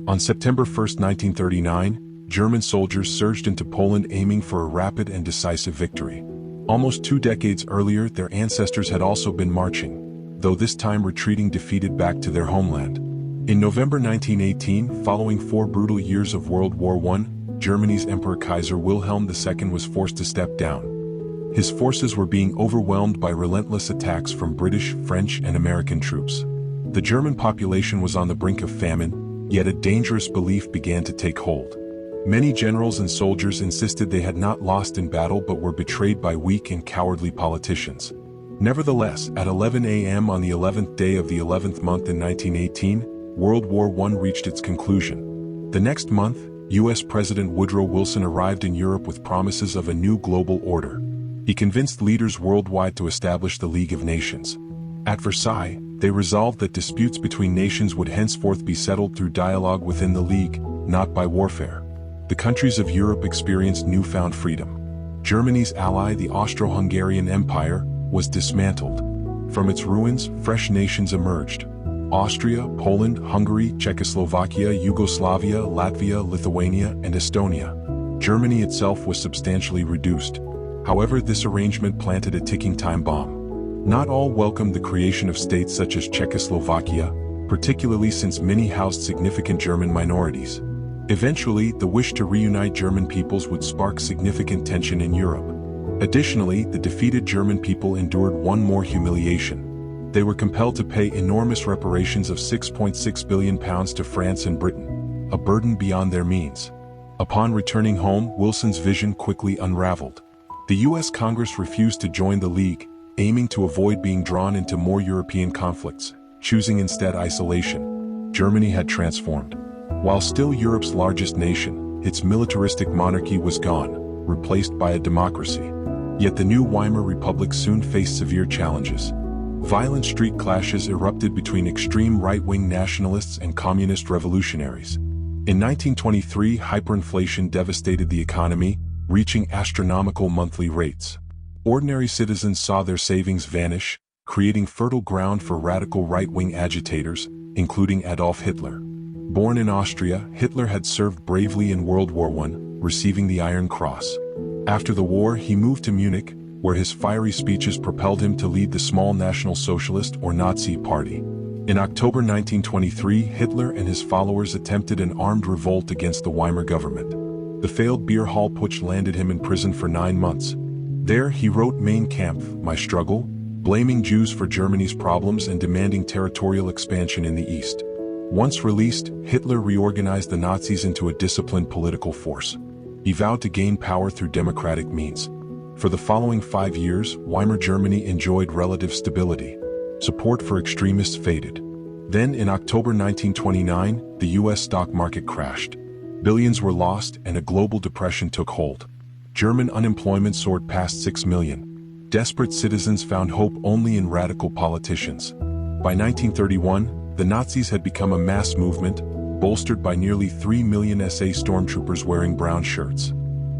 On September 1, 1939, German soldiers surged into Poland aiming for a rapid and decisive victory. Almost 2 decades earlier, their ancestors had also been marching, though this time retreating defeated back to their homeland. In November 1918, following 4 brutal years of World War I, Germany's Emperor Kaiser Wilhelm II was forced to step down. His forces were being overwhelmed by relentless attacks from British, French, and American troops. The German population was on the brink of famine, yet a dangerous belief began to take hold. Many generals and soldiers insisted they had not lost in battle but were betrayed by weak and cowardly politicians. Nevertheless, at 11 a.m. on the 11th day of the 11th month in 1918, World War I reached its conclusion. The next month, U.S. President Woodrow Wilson arrived in Europe with promises of a new global order. He convinced leaders worldwide to establish the League of Nations. At Versailles, they resolved that disputes between nations would henceforth be settled through dialogue within the League, not by warfare. The countries of Europe experienced newfound freedom. Germany's ally, the Austro-Hungarian Empire, was dismantled. From its ruins, fresh nations emerged. Austria, Poland, Hungary, Czechoslovakia, Yugoslavia, Latvia, Lithuania, and Estonia. Germany itself was substantially reduced. However, this arrangement planted a ticking time bomb. Not all welcomed the creation of states such as Czechoslovakia, particularly since many housed significant German minorities. Eventually, the wish to reunite German peoples would spark significant tension in Europe. Additionally, the defeated German people endured one more humiliation. They were compelled to pay enormous reparations of £6.6 billion to France and Britain, a burden beyond their means. Upon returning home, Wilson's vision quickly unraveled. The U.S. Congress refused to join the League, aiming to avoid being drawn into more European conflicts, choosing instead isolation. Germany had transformed. While still Europe's largest nation, its militaristic monarchy was gone, replaced by a democracy. Yet the new Weimar Republic soon faced severe challenges. Violent street clashes erupted between extreme right-wing nationalists and communist revolutionaries. In 1923, hyperinflation devastated the economy, reaching astronomical monthly rates. Ordinary citizens saw their savings vanish, creating fertile ground for radical right-wing agitators, including Adolf Hitler. Born in Austria, Hitler had served bravely in World War I, receiving the Iron Cross. After the war, he moved to Munich, where his fiery speeches propelled him to lead the small National Socialist or Nazi Party. In October 1923, Hitler and his followers attempted an armed revolt against the Weimar government. The failed beer hall putsch landed him in prison for 9 months. There, he wrote Mein Kampf, My Struggle, blaming Jews for Germany's problems and demanding territorial expansion in the East. Once released, Hitler reorganized the Nazis into a disciplined political force. He vowed to gain power through democratic means. For the following 5 years, Weimar Germany enjoyed relative stability. Support for extremists faded. Then, in October 1929, the U.S. stock market crashed. Billions were lost and a global depression took hold. German unemployment soared past 6 million. Desperate citizens found hope only in radical politicians. By 1931, the Nazis had become a mass movement, bolstered by nearly 3 million SA stormtroopers wearing brown shirts.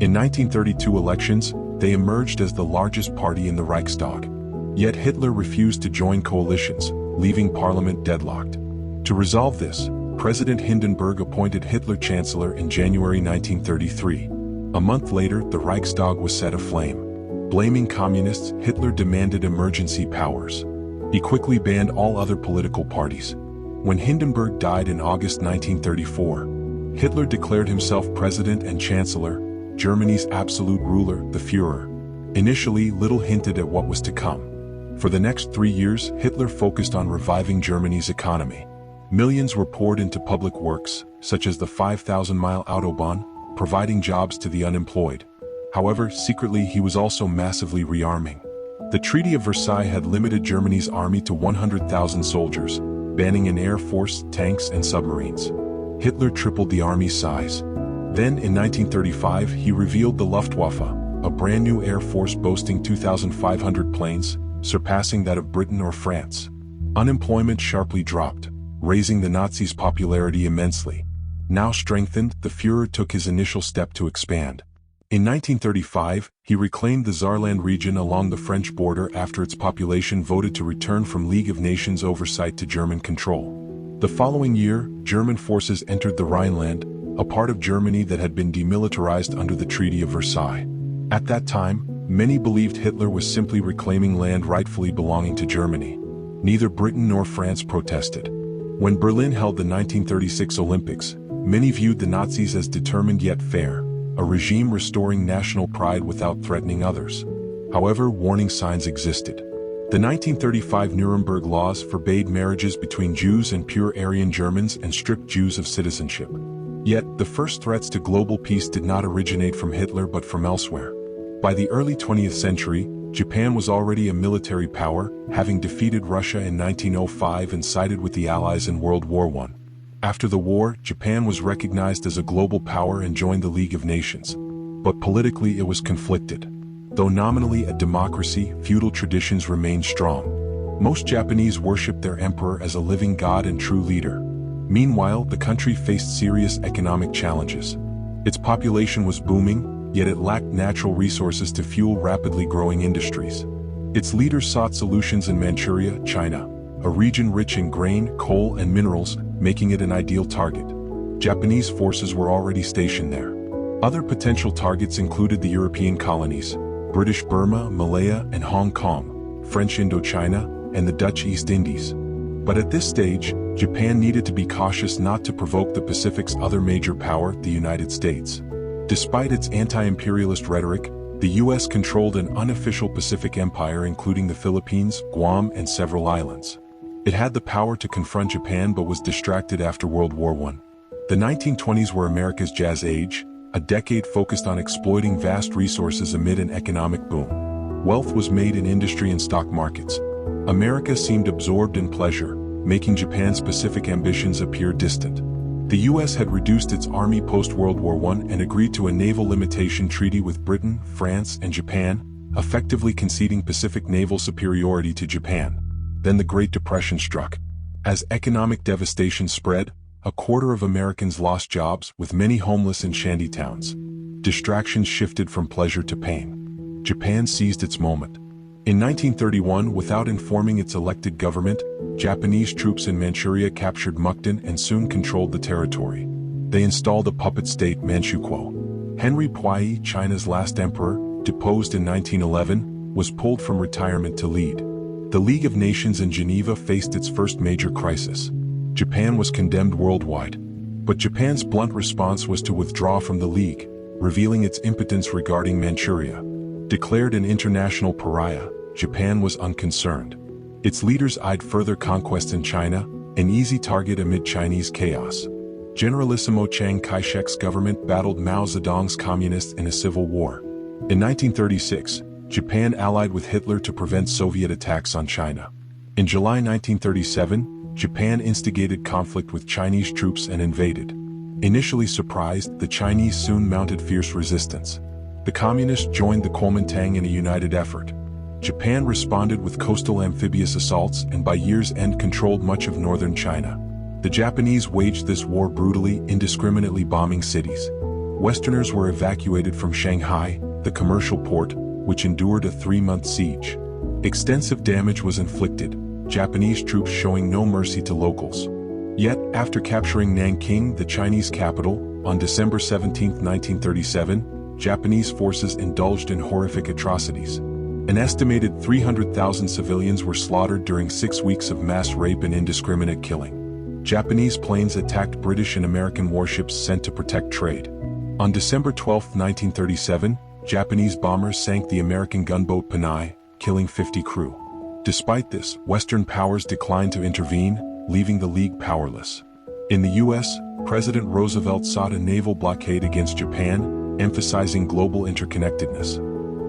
In 1932 elections, they emerged as the largest party in the Reichstag. Yet Hitler refused to join coalitions, leaving parliament deadlocked. To resolve this, President Hindenburg appointed Hitler Chancellor in January 1933. A month later, the Reichstag was set aflame. Blaming communists, Hitler demanded emergency powers. He quickly banned all other political parties. When Hindenburg died in August 1934, Hitler declared himself president and chancellor, Germany's absolute ruler, the Führer. Initially, little hinted at what was to come. For the next 3 years, Hitler focused on reviving Germany's economy. Millions were poured into public works, such as the 5,000-mile Autobahn, providing jobs to the unemployed. However, secretly he was also massively rearming. The Treaty of Versailles had limited Germany's army to 100,000 soldiers, banning an air force, tanks, and submarines. Hitler tripled the army's size. Then, in 1935, he revealed the Luftwaffe, a brand new air force boasting 2,500 planes, surpassing that of Britain or France. Unemployment sharply dropped, raising the Nazis' popularity immensely. Now strengthened, the Führer took his initial step to expand. In 1935, he reclaimed the Saarland region along the French border after its population voted to return from League of Nations oversight to German control. The following year, German forces entered the Rhineland, a part of Germany that had been demilitarized under the Treaty of Versailles. At that time, many believed Hitler was simply reclaiming land rightfully belonging to Germany. Neither Britain nor France protested. When Berlin held the 1936 Olympics, many viewed the Nazis as determined yet fair, a regime restoring national pride without threatening others. However, warning signs existed. The 1935 Nuremberg laws forbade marriages between Jews and pure Aryan Germans and stripped Jews of citizenship. Yet, the first threats to global peace did not originate from Hitler but from elsewhere. By the early 20th century, Japan was already a military power, having defeated Russia in 1905 and sided with the Allies in World War I. After the war, Japan was recognized as a global power and joined the League of Nations. But politically it was conflicted. Though nominally a democracy, feudal traditions remained strong. Most Japanese worshipped their emperor as a living god and true leader. Meanwhile, the country faced serious economic challenges. Its population was booming, yet it lacked natural resources to fuel rapidly growing industries. Its leaders sought solutions in Manchuria, China, a region rich in grain, coal, and minerals, making it an ideal target. Japanese forces were already stationed there. Other potential targets included the European colonies, British Burma, Malaya, and Hong Kong, French Indochina, and the Dutch East Indies. But at this stage, Japan needed to be cautious not to provoke the Pacific's other major power, the United States. Despite its anti-imperialist rhetoric, the U.S. controlled an unofficial Pacific empire including the Philippines, Guam, and several islands. It had the power to confront Japan but was distracted after World War I. The 1920s were America's Jazz Age, a decade focused on exploiting vast resources amid an economic boom. Wealth was made in industry and stock markets. America seemed absorbed in pleasure, making Japan's Pacific ambitions appear distant. The U.S. had reduced its army post-World War I and agreed to a naval limitation treaty with Britain, France, and Japan, effectively conceding Pacific naval superiority to Japan. Then the Great Depression struck. As economic devastation spread, a quarter of Americans lost jobs, with many homeless in shantytowns. Distractions shifted from pleasure to pain. Japan seized its moment. In 1931, without informing its elected government, Japanese troops in Manchuria captured Mukden and soon controlled the territory. They installed a puppet state, Manchukuo. Henry Puyi, China's last emperor, deposed in 1911, was pulled from retirement to lead. The League of Nations in Geneva faced its first major crisis. Japan was condemned worldwide. But Japan's blunt response was to withdraw from the League, revealing its impotence regarding Manchuria. Declared an international pariah, Japan was unconcerned. Its leaders eyed further conquest in China, an easy target amid Chinese chaos. Generalissimo Chiang Kai-shek's government battled Mao Zedong's communists in a civil war. In 1936, Japan allied with Hitler to prevent Soviet attacks on China. In July 1937, Japan instigated conflict with Chinese troops and invaded. Initially surprised, the Chinese soon mounted fierce resistance. The communists joined the Kuomintang in a united effort. Japan responded with coastal amphibious assaults and by year's end controlled much of northern China. The Japanese waged this war brutally, indiscriminately bombing cities. Westerners were evacuated from Shanghai, the commercial port, which endured a 3-month siege. Extensive damage was inflicted, Japanese troops showing no mercy to locals. Yet, after capturing Nanking, the Chinese capital, on December 17, 1937, Japanese forces indulged in horrific atrocities. An estimated 300,000 civilians were slaughtered during 6 weeks of mass rape and indiscriminate killing. Japanese planes attacked British and American warships sent to protect trade. On December 12, 1937, Japanese bombers sank the American gunboat Panay, killing 50 crew. Despite this, Western powers declined to intervene, leaving the League powerless. In the U.S., President Roosevelt sought a naval blockade against Japan, emphasizing global interconnectedness.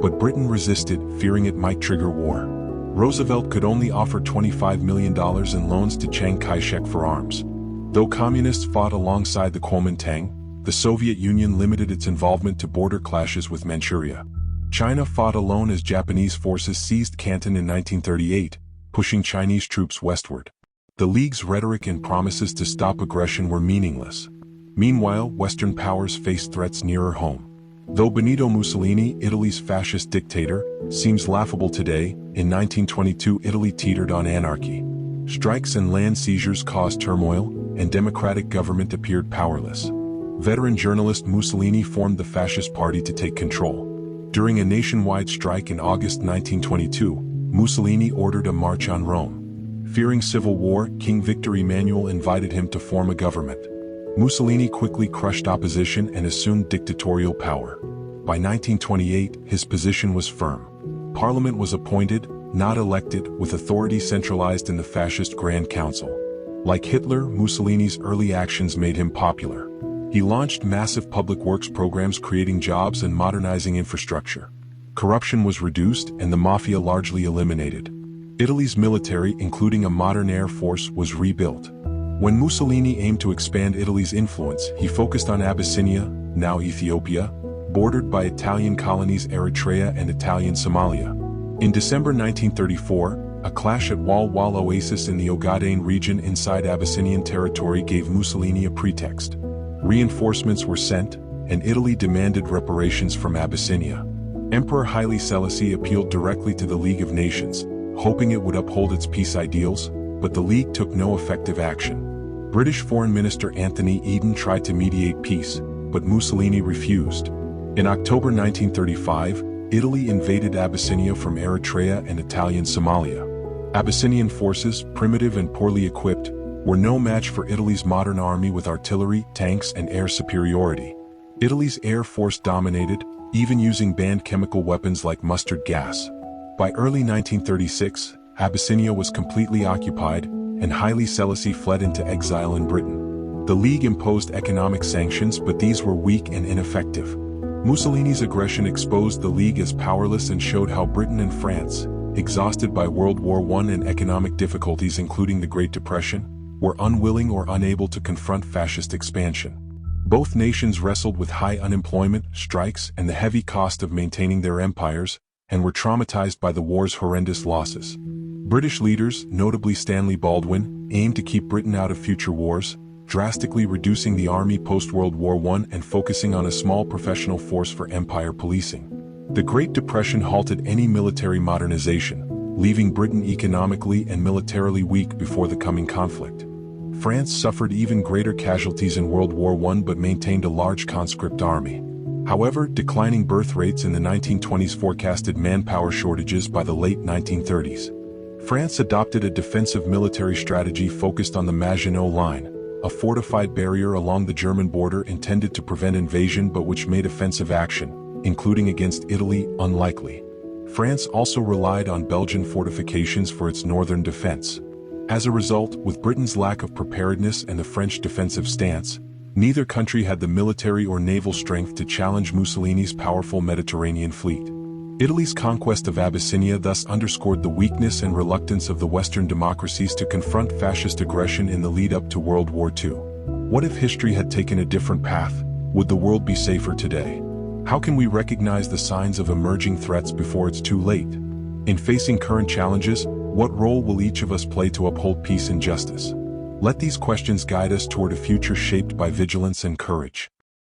But Britain resisted, fearing it might trigger war. Roosevelt could only offer $25 million in loans to Chiang Kai-shek for arms. Though communists fought alongside the Kuomintang, the Soviet Union limited its involvement to border clashes with Manchuria. China fought alone as Japanese forces seized Canton in 1938, pushing Chinese troops westward. The League's rhetoric and promises to stop aggression were meaningless. Meanwhile, Western powers faced threats nearer home. Though Benito Mussolini, Italy's fascist dictator, seems laughable today, in 1922 Italy teetered on anarchy. Strikes and land seizures caused turmoil, and democratic government appeared powerless. Veteran journalist Mussolini formed the fascist party to take control. During a nationwide strike in August 1922, Mussolini ordered a march on Rome. Fearing civil war, King Victor Emmanuel invited him to form a government. Mussolini quickly crushed opposition and assumed dictatorial power. By 1928, his position was firm. Parliament was appointed, not elected, with authority centralized in the fascist Grand Council. Like Hitler, Mussolini's early actions made him popular. He launched massive public works programs creating jobs and modernizing infrastructure. Corruption was reduced and the mafia largely eliminated. Italy's military, including a modern air force, was rebuilt. When Mussolini aimed to expand Italy's influence, he focused on Abyssinia, now Ethiopia, bordered by Italian colonies Eritrea and Italian Somalia. In December 1934, a clash at Wal Wal Oasis in the Ogaden region inside Abyssinian territory gave Mussolini a pretext. Reinforcements were sent, and Italy demanded reparations from Abyssinia. Emperor Haile Selassie appealed directly to the League of Nations, hoping it would uphold its peace ideals, but the League took no effective action. British Foreign Minister Anthony Eden tried to mediate peace, but Mussolini refused. In October 1935, Italy invaded Abyssinia from Eritrea and Italian Somalia. Abyssinian forces, primitive and poorly equipped, were no match for Italy's modern army with artillery, tanks, and air superiority. Italy's air force dominated, even using banned chemical weapons like mustard gas. By early 1936, Abyssinia was completely occupied, and Haile Selassie fled into exile in Britain. The League imposed economic sanctions, but these were weak and ineffective. Mussolini's aggression exposed the League as powerless and showed how Britain and France, exhausted by World War I and economic difficulties including the Great Depression, were unwilling or unable to confront fascist expansion. Both nations wrestled with high unemployment, strikes, and the heavy cost of maintaining their empires, and were traumatized by the war's horrendous losses. British leaders, notably Stanley Baldwin, aimed to keep Britain out of future wars, drastically reducing the army post-World War I and focusing on a small professional force for empire policing. The Great Depression halted any military modernization, leaving Britain economically and militarily weak before the coming conflict. France suffered even greater casualties in World War I but maintained a large conscript army. However, declining birth rates in the 1920s forecasted manpower shortages by the late 1930s. France adopted a defensive military strategy focused on the Maginot Line, a fortified barrier along the German border intended to prevent invasion but which made offensive action, including against Italy, unlikely. France also relied on Belgian fortifications for its northern defense. As a result, with Britain's lack of preparedness and the French defensive stance, neither country had the military or naval strength to challenge Mussolini's powerful Mediterranean fleet. Italy's conquest of Abyssinia thus underscored the weakness and reluctance of the Western democracies to confront fascist aggression in the lead-up to World War II. What if history had taken a different path? Would the world be safer today? How can we recognize the signs of emerging threats before it's too late? In facing current challenges, what role will each of us play to uphold peace and justice? Let these questions guide us toward a future shaped by vigilance and courage.